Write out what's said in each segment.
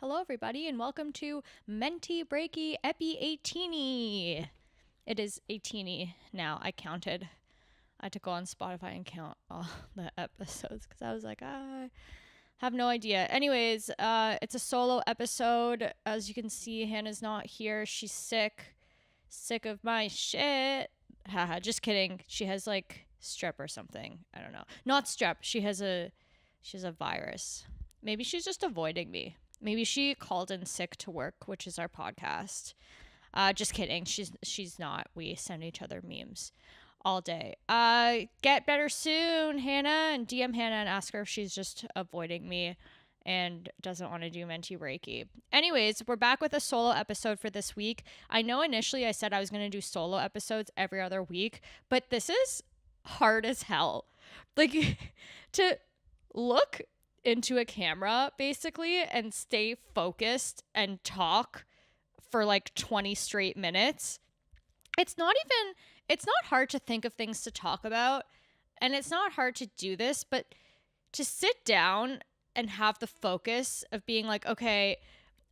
Hello, everybody, and welcome to Menti Breaky Epi 18. It is 18 now. I counted. I had to go on Spotify and count all the episodes because I was like, I have no idea. Anyways, it's a solo episode. As you can see, Hannah's not here. She's sick. Sick of my shit. Haha, just kidding. She has like strep or something. I don't know. Not strep. She has a virus. Maybe she's just avoiding me. Maybe she called in sick to work, which is our podcast. Just kidding. She's not. We send each other memes all day. Get better soon, Hannah, and DM Hannah and ask her if she's just avoiding me and doesn't want to do Menti Reiki. Anyways, we're back with a solo episode for this week. I know initially I said I was going to do solo episodes every other week, but this is hard as hell. Like, to look into a camera basically and stay focused and talk for like 20 straight minutes. It's not hard to think of things to talk about, and it's not hard to do this, but to sit down and have the focus of being like, okay,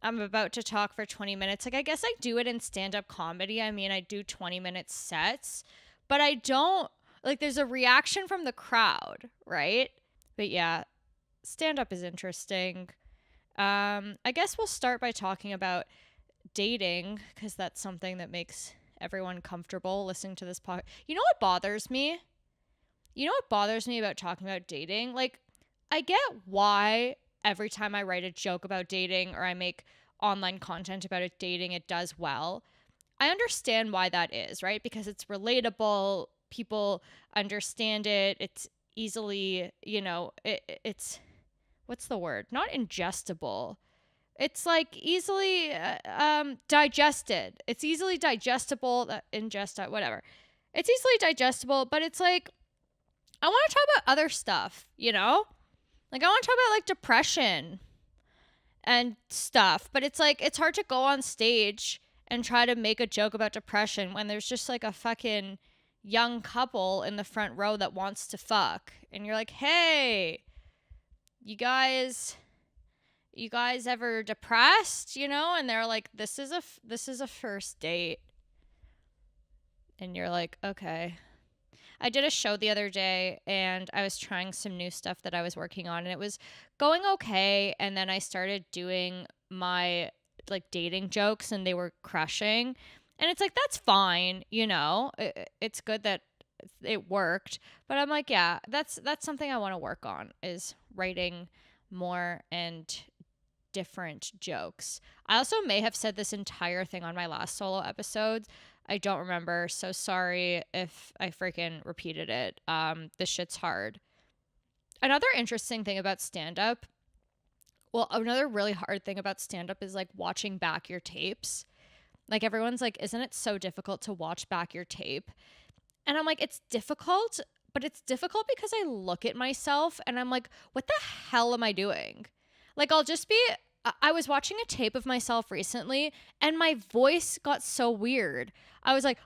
I'm about to talk for 20 minutes. Like, I guess I do it in stand-up comedy. I mean, I do 20-minute sets, but I don't, like, there's a reaction from the crowd, right? But yeah, stand-up is interesting. I guess we'll start by talking about dating, because that's something that makes everyone comfortable listening to this podcast. You know what bothers me? You know what bothers me about talking about dating? Like, I get why every time I write a joke about dating or I make online content about it dating, it does well. I understand why that is, right? Because it's relatable. People understand it. It's easily, it's what's the word? Not ingestible. It's like easily digested. It's easily digestible. Whatever. It's easily digestible, but it's like, I want to talk about other stuff, you know? Like, I want to talk about like depression and stuff, but it's like, it's hard to go on stage and try to make a joke about depression when there's just like a fucking young couple in the front row that wants to fuck. And you're like, hey, you guys ever depressed, and they're like, this is a first date. And you're like, okay. I did a show the other day and I was trying some new stuff that I was working on, and it was going okay, and then I started doing my like dating jokes and they were crushing, and it's like, that's fine, it's good that it worked, but I'm like, yeah, that's something I want to work on, is writing more and different jokes. I also may have said this entire thing on my last solo episode. I don't remember, so sorry if I freaking repeated it. This shit's hard. Another interesting thing about stand-up, another really hard thing about stand-up is like watching back your tapes. Like, everyone's like, isn't it so difficult to watch back your tape? And I'm like, it's difficult, but it's difficult because I look at myself and I'm like, what the hell am I doing? Like, I was watching a tape of myself recently and my voice got so weird. I was like,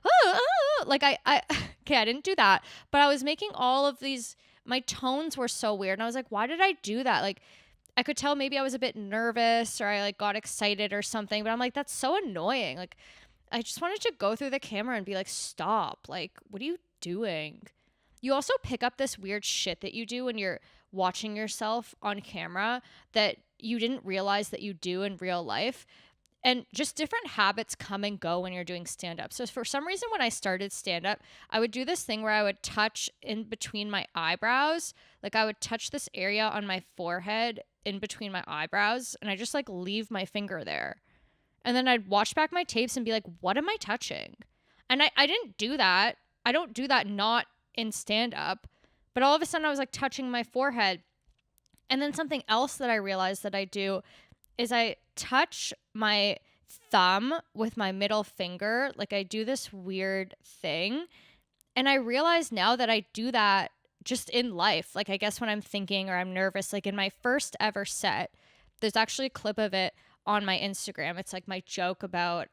like okay, I didn't do that, but I was making all of these, my tones were so weird. And I was like, why did I do that? Like, I could tell maybe I was a bit nervous or I like got excited or something, but I'm like, that's so annoying. Like, I just wanted to go through the camera and be like, stop. Like, what are you doing? You also pick up this weird shit that you do when you're watching yourself on camera that you didn't realize that you do in real life. And just different habits come and go when you're doing stand-up. So for some reason, when I started stand-up, I would do this thing where I would touch in between my eyebrows. Like, I would touch this area on my forehead in between my eyebrows, and I just like leave my finger there. And then I'd watch back my tapes and be like, what am I touching? And I didn't do that. I don't do that not in stand-up. But all of a sudden I was like touching my forehead. And then something else that I realized that I do is I touch my thumb with my middle finger. Like, I do this weird thing. And I realize now that I do that just in life. Like, I guess when I'm thinking or I'm nervous, like in my first ever set, there's actually a clip of it on my Instagram. It's like my joke about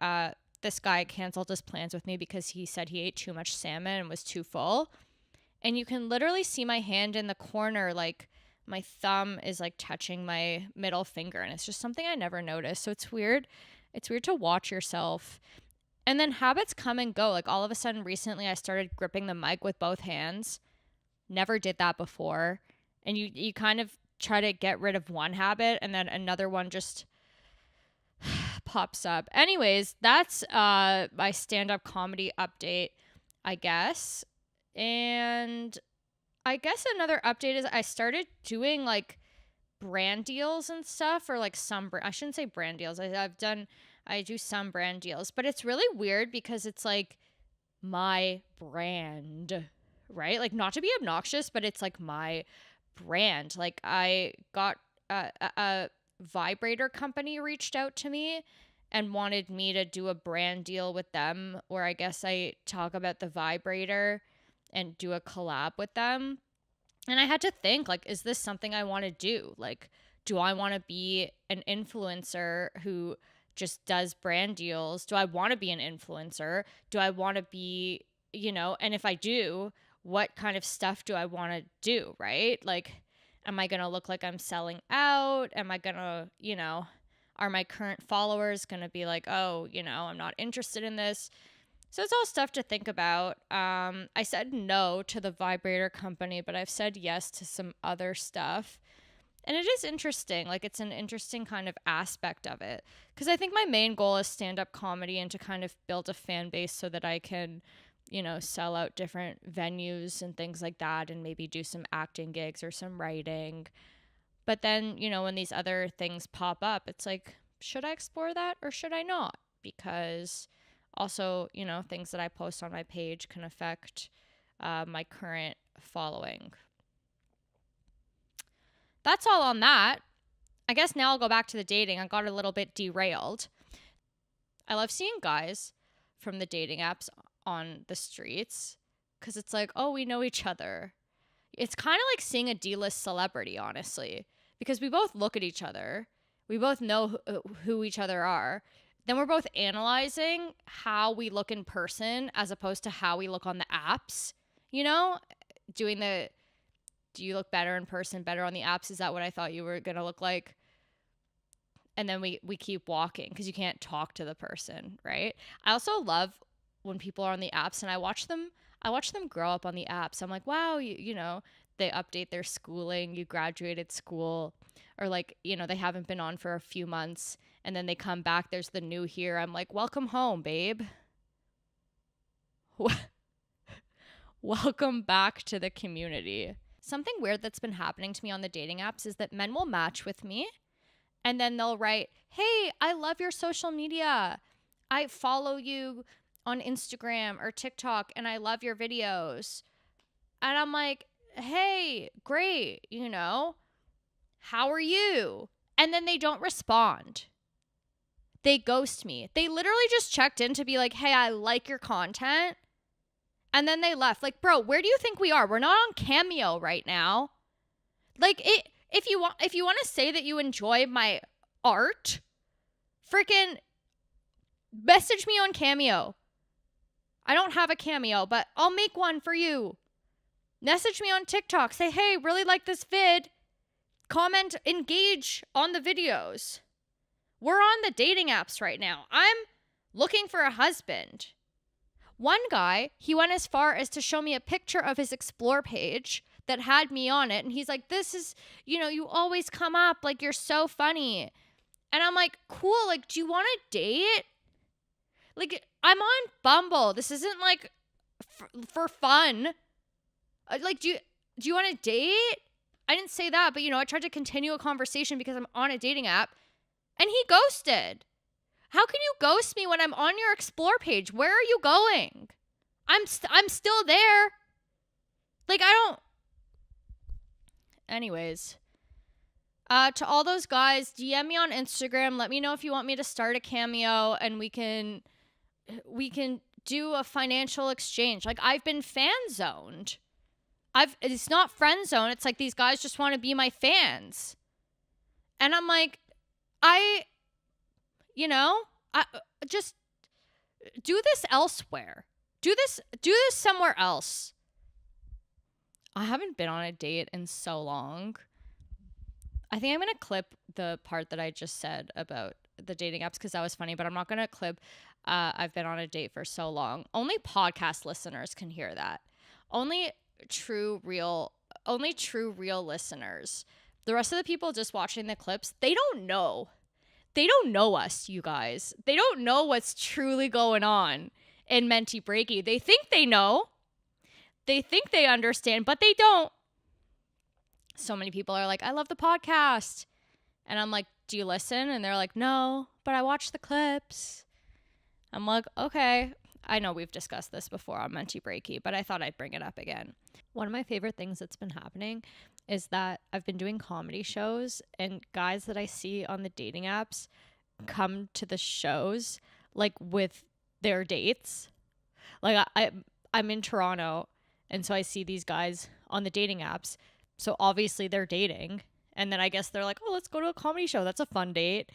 this guy canceled his plans with me because he said he ate too much salmon and was too full. And you can literally see my hand in the corner, like my thumb is like touching my middle finger, and it's just something I never noticed. So it's weird. It's weird to watch yourself. And then habits come and go. Like all of a sudden recently I started gripping the mic with both hands. Never did that before. And you kind of try to get rid of one habit and then another one just pops up. Anyways, that's my stand-up comedy update, I guess. And I guess another update is I started doing like brand deals and stuff, or like I shouldn't say brand deals. I do some brand deals, but it's really weird because it's like my brand, right? Like not to be obnoxious, but it's like my brand. Like I got a vibrator company reached out to me and wanted me to do a brand deal with them where I guess I talk about the vibrator and do a collab with them. And I had to think, like, is this something I want to do? Like, do I want to be an influencer who just does brand deals? Do I want to be an influencer? Do I want to be, and if I do, what kind of stuff do I want to do, right? Like, am I going to look like I'm selling out? Am I going to, are my current followers going to be like, oh, I'm not interested in this? So it's all stuff to think about. I said no to the vibrator company, but I've said yes to some other stuff. And it is interesting. Like, it's an interesting kind of aspect of it. Because I think my main goal is stand-up comedy and to kind of build a fan base so that I can, sell out different venues and things like that and maybe do some acting gigs or some writing. But then, when these other things pop up, it's like, should I explore that or should I not? Because also, things that I post on my page can affect my current following. That's all on that. I guess now I'll go back to the dating. I got a little bit derailed. I love seeing guys from the dating apps on the streets because it's like, oh, we know each other. It's kind of like seeing a D-list celebrity, honestly, because we both look at each other. We both know who each other are. Then we're both analyzing how we look in person as opposed to how we look on the apps, do you look better in person, better on the apps? Is that what I thought you were going to look like? And then we keep walking because you can't talk to the person, right? I also love when people are on the apps and I watch them grow up on the apps. I'm like, wow, they update their schooling, you graduated school, or like, they haven't been on for a few months and then they come back, there's the new here. I'm like, welcome home, babe. Welcome back to the community. Something weird that's been happening to me on the dating apps is that men will match with me and then they'll write, hey, I love your social media. I follow you on Instagram or TikTok and I love your videos. And I'm like, hey, great, how are you? And then they don't respond. They ghost me. They literally just checked in to be like, hey, I like your content. And then they left. Like, bro, where do you think we are? We're not on Cameo right now. Like, if you want to say that you enjoy my art, freaking message me on Cameo. I don't have a Cameo, but I'll make one for you. Message me on TikTok. Say, hey, really like this vid. Comment, engage on the videos. We're on the dating apps right now. I'm looking for a husband. One guy, he went as far as to show me a picture of his Explore page that had me on it. And he's like, this is, you always come up. Like, you're so funny. And I'm like, cool. Like, do you want to date? Like, I'm on Bumble. This isn't like for fun. Like, do you want to date? I didn't say that, but I tried to continue a conversation because I'm on a dating app and he ghosted. How can you ghost me when I'm on your Explore page? Where are you going? I'm still there. Like, I don't. Anyways, to all those guys, DM me on Instagram. Let me know if you want me to start a Cameo and we can do a financial exchange. Like, I've been fan zoned. It's not friend zone. It's like these guys just want to be my fans. And I'm like, I just do this elsewhere. Do this somewhere else. I haven't been on a date in so long. I think I'm going to clip the part that I just said about the dating apps because that was funny, but I'm not going to clip I've been on a date for so long. Only podcast listeners can hear that. Only true real listeners. The rest of the people just watching the clips, they don't know. They don't know us, you guys. They don't know what's truly going on in Menti Breaky. They think they know. They think they understand, but they don't. So many people are like, I love the podcast. And I'm like, do you listen? And they're like, no, but I watch the clips. I'm like, okay. I know we've discussed this before on Menti Breaky, but I thought I'd bring it up again. One of my favorite things that's been happening is that I've been doing comedy shows, and guys that I see on the dating apps come to the shows like with their dates. Like I'm in Toronto, and so I see these guys on the dating apps. So obviously they're dating. And then I guess they're like, oh, let's go to a comedy show. That's a fun date.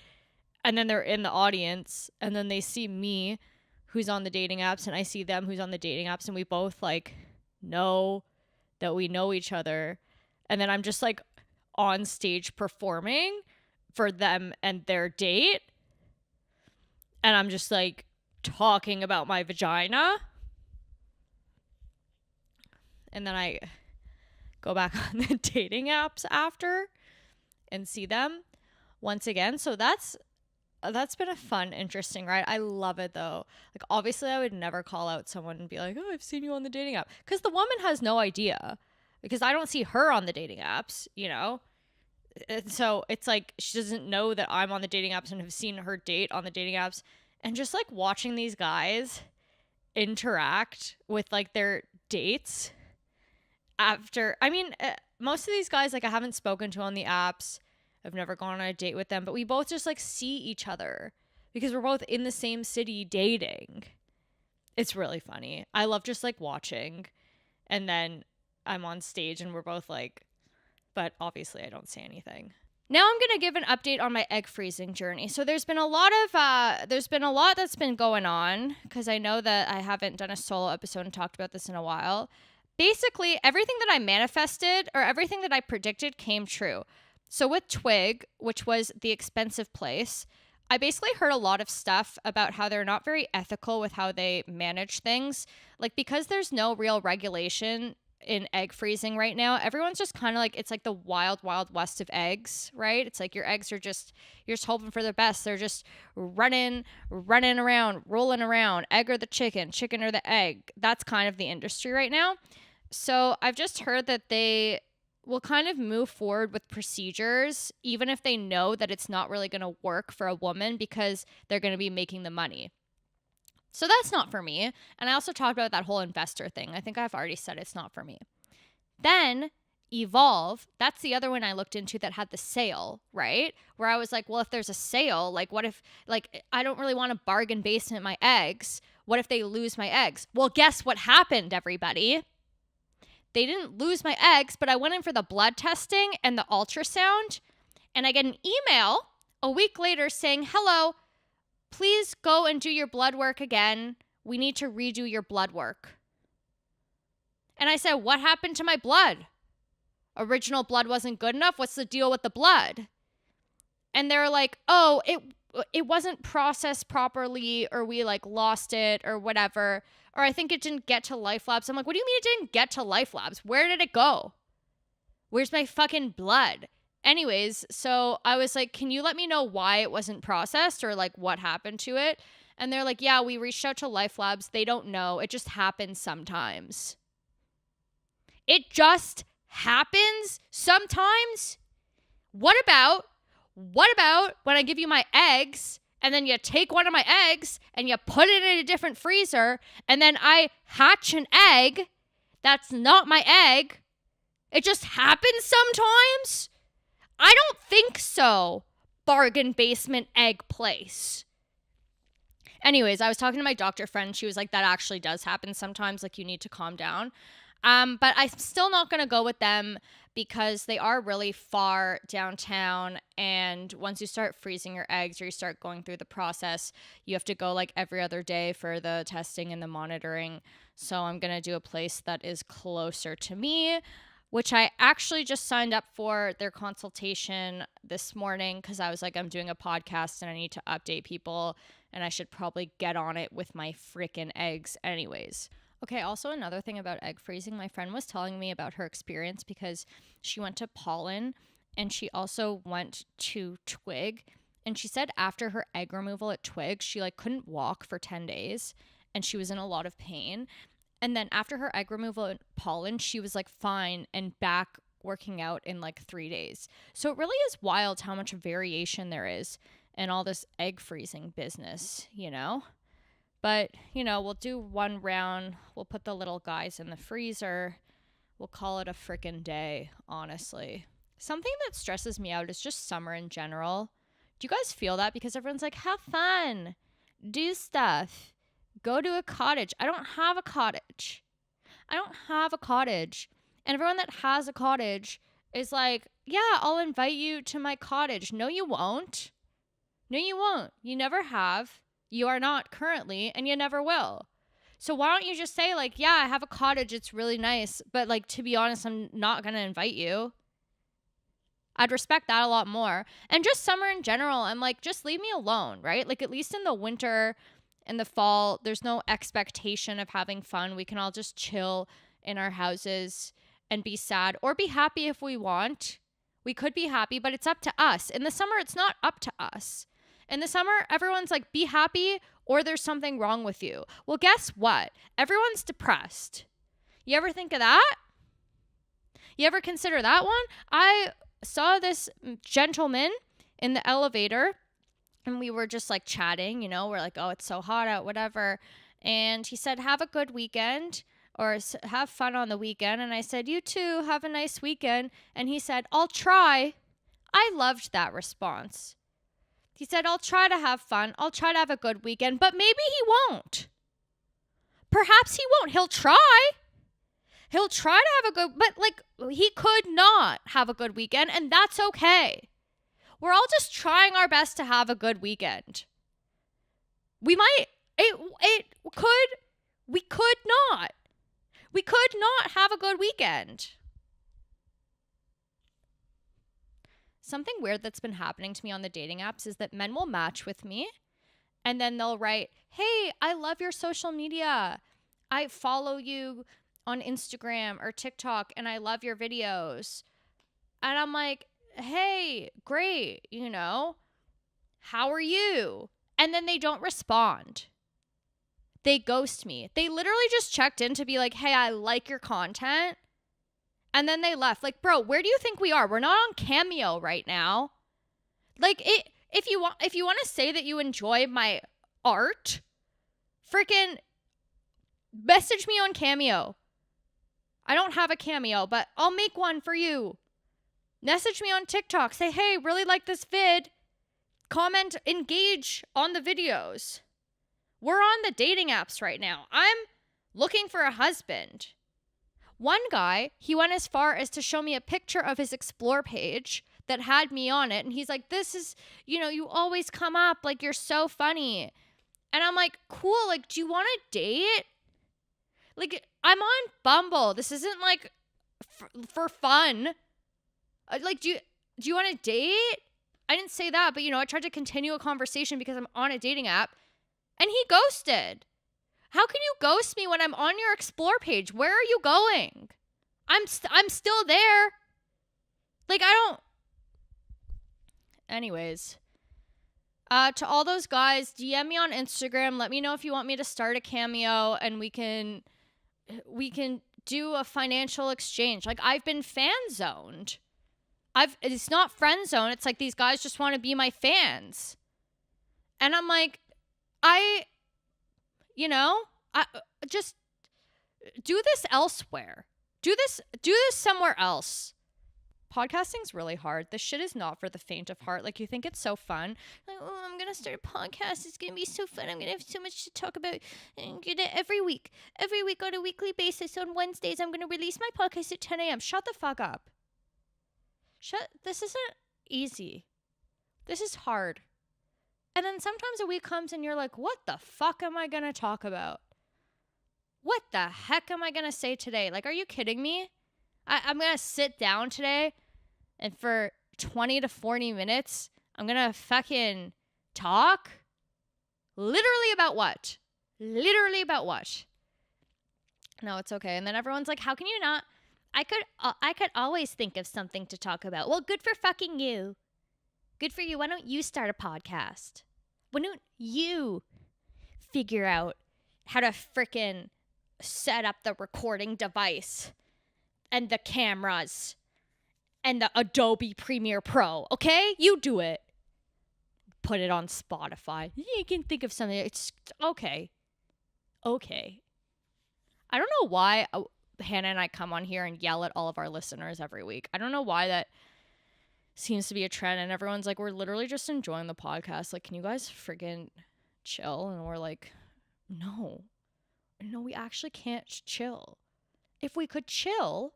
And then they're in the audience, and then they see me who's on the dating apps, and I see them who's on the dating apps, and we both like know that we know each other. And then I'm just like on stage performing for them and their date. And I'm just like talking about my vagina. And then I go back on the dating apps after and see them once again. So that's been a fun, interesting ride. I love it though. Like obviously I would never call out someone and be like, oh, I've seen you on the dating app. Because the woman has no idea. Because I don't see her on the dating apps, you know? And so it's like she doesn't know that I'm on the dating apps and have seen her date on the dating apps. And just like watching these guys interact with like their dates after, I mean, most of these guys like I haven't spoken to on the apps. I've never gone on a date with them, but we both just like see each other because we're both in the same city dating. It's really funny. I love just like watching, and then I'm on stage and we're both like, but obviously I don't say anything. Now I'm going to give an update on my egg freezing journey. So there's been a lot that's been going on because I know that I haven't done a solo episode and talked about this in a while. Basically, everything that I manifested or everything that I predicted came true. So with Twig, which was the expensive place, I basically heard a lot of stuff about how they're not very ethical with how they manage things. Like because there's no real regulation in egg freezing right now, everyone's just kind of like, it's like the wild west of eggs, right? It's like your eggs are just, you're just hoping for the best. They're just running around, rolling around, egg or the chicken or the egg. That's kind of the industry right now. So I've just heard that they will kind of move forward with procedures, even if they know that it's not really going to work for a woman because they're going to be making the money. So that's not for me. And I also talked about that whole investor thing. I think I've already said it's not for me. Then Evolve, that's the other one I looked into that had the sale, right? Where I was like, well, if there's a sale, like what if, like, I don't really want to bargain basement my eggs. What if they lose my eggs? Well, guess what happened, everybody? They didn't lose my eggs, but I went in for the blood testing and the ultrasound, and I get an email a week later saying, hello, please go and do your blood work again. We need to redo your blood work. And I said, what happened to my blood? Original blood wasn't good enough? What's the deal with the blood? And they're like, oh, it wasn't processed properly, or we like lost it or whatever. Or I think it didn't get to Life Labs. I'm like, what do you mean it didn't get to Life Labs? Where did it go? Where's my fucking blood? Anyways, so I was like, can you let me know why it wasn't processed or like what happened to it? And they're like, yeah, we reached out to Life Labs. They don't know. It just happens sometimes. It just happens sometimes? What about when I give you my eggs and then you take one of my eggs and you put it in a different freezer and then I hatch an egg that's not my egg? It just happens sometimes? I don't think so. Bargain basement egg place. Anyways, I was talking to my doctor friend. She was like, that actually does happen sometimes. Like, you need to calm down. But I'm still not going to go with them because they are really far downtown. And once you start freezing your eggs or you start going through the process, you have to go like every other day for the testing and the monitoring. So I'm going to do a place that is closer to me. which I actually just signed up for their consultation this morning because I was like, I'm doing a podcast and I need to update people and I should probably get on it with my freaking eggs anyways. Okay, also another thing about egg freezing, my friend was telling me about her experience because she went to Pollen and she also went to Twig, and she said after her egg removal at Twig, she like couldn't walk for 10 days and she was in a lot of pain. And then after her egg removal at Pollen, she was like fine and back working out in like 3 days. So it really is wild how much variation there is in all this egg freezing business, you know? But, you know, we'll do one round. We'll put the little guys in the freezer. We'll call it a frickin' day, honestly. Something that stresses me out is just summer in general. Do you guys feel that? Because everyone's like, have fun, do stuff, go to a cottage. I don't have a cottage. And everyone that has a cottage is like, yeah, I'll invite you to my cottage. No, you won't. You never have. You are not currently, and you never will. So why don't you just say like, yeah, I have a cottage. It's really nice. But like, to be honest, I'm not going to invite you. I'd respect that a lot more. And just summer in general, I'm like, just leave me alone, right? Like at least in the winter and the fall, there's no expectation of having fun. We can all just chill in our houses and be sad or be happy if we want. We could be happy, but it's up to us. In the summer, it's not up to us. In the summer, everyone's like, be happy or there's something wrong with you. Well, guess what? Everyone's depressed. You ever think of that? You ever consider that one? I saw this gentleman in the elevator and we were just like chatting, you know, we're like, oh, it's so hot out, whatever. And he said, have a good weekend or have fun on the weekend. And I said, you too, have a nice weekend. And he said, I'll try. I loved that response. He said, I'll try to have fun. I'll try to have a good weekend, but maybe he won't. Perhaps he won't. He'll try. He'll try to have a good, but like he could not have a good weekend, and that's okay. We're all just trying our best to have a good weekend. We could not have a good weekend. Something weird that's been happening to me on the dating apps is that men will match with me and then they'll write, hey, I love your social media. I follow you on Instagram or TikTok and I love your videos. And I'm like, hey, great, you know, how are you? And then they don't respond. They ghost me. They literally just checked in to be like, hey, I like your content. And then they left. Like, bro, where do you think we are? We're not on Cameo right now. Like, if you want to say that you enjoy my art, freaking message me on Cameo. I don't have a Cameo, but I'll make one for you. Message me on TikTok. Say, hey, really like this vid. Comment, engage on the videos. We're on the dating apps right now. I'm looking for a husband. One guy, he went as far as to show me a picture of his Explore page that had me on it. And he's like, this is, you know, you always come up. Like, you're so funny. And I'm like, cool. Like, do you want to date? Like, I'm on Bumble. This isn't like for fun. Like, do you want to date? I didn't say that, but, you know, I tried to continue a conversation because I'm on a dating app. And he ghosted. How can you ghost me when I'm on your Explore page? Where are you going? I'm still there. Like, I don't. Anyways, to all those guys, DM me on Instagram. Let me know if you want me to start a Cameo, and we can do a financial exchange. Like, I've been fan zoned. It's not friend zone. It's like these guys just want to be my fans, and I'm like, I just do this elsewhere. Do this somewhere else. Podcasting's really hard. This shit is not for the faint of heart. Like, you think it's so fun. Like, oh, I'm going to start a podcast. It's going to be so fun. I'm going to have so much to talk about. And get it every week on a weekly basis. On Wednesdays, I'm going to release my podcast at 10 a.m. Shut the fuck up. This isn't easy. This is hard. And then sometimes a week comes and you're like, what the fuck am I going to talk about? What the heck am I going to say today? Like, are you kidding me? I'm going to sit down today and for 20 to 40 minutes, I'm going to fucking talk. Literally about what? Literally about what? No, it's okay. And then everyone's like, how can you not? I could always think of something to talk about. Well, good for fucking you. Good for you. Why don't you start a podcast? Why don't you figure out how to frickin' set up the recording device and the cameras and the Adobe Premiere Pro, okay? You do it. Put it on Spotify. You can think of something. It's okay. Okay. I don't know why Hannah and I come on here and yell at all of our listeners every week. I don't know why that seems to be a trend, and everyone's like, we're literally just enjoying the podcast. Like, can you guys friggin' chill? And we're like, no, we actually can't chill. If we could chill,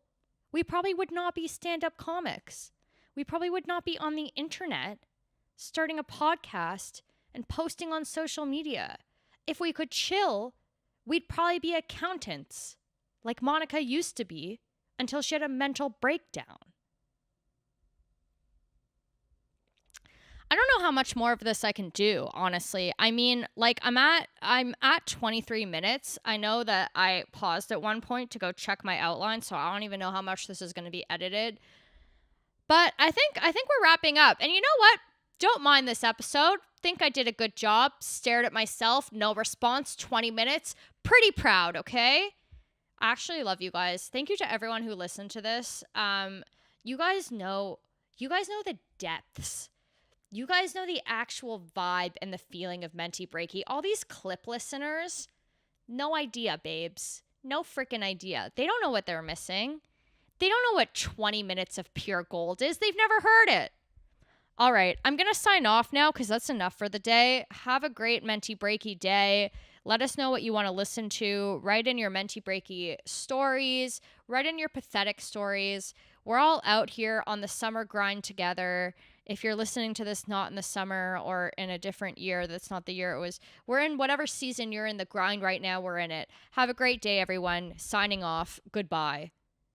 we probably would not be stand-up comics. We probably would not be on the internet starting a podcast and posting on social media. If we could chill, we'd probably be accountants, like Monica used to be, until she had a mental breakdown. I don't know how much more of this I can do, honestly. I mean, like, I'm at 23 minutes. I know that I paused at one point to go check my outline, so I don't even know how much this is going to be edited. But I think we're wrapping up. And you know what? Don't mind this episode. Think I did a good job. Stared at myself. No response. 20 minutes. Pretty proud, okay? I actually love you guys. Thank you to everyone who listened to this. You guys know the depths. You guys know the actual vibe and the feeling of Menti Breaky. All these clip listeners, no idea, babes. No freaking idea. They don't know what they're missing. They don't know what 20 minutes of pure gold is. They've never heard it. All right, I'm going to sign off now because that's enough for the day. Have a great Menti Breaky day. Let us know what you want to listen to. Write in your Menti Breaky stories. Write in your pathetic stories. We're all out here on the summer grind together. If you're listening to this not in the summer or in a different year, that's not the year it was. We're in whatever season you're in the grind right now, we're in it. Have a great day, everyone. Signing off. Goodbye.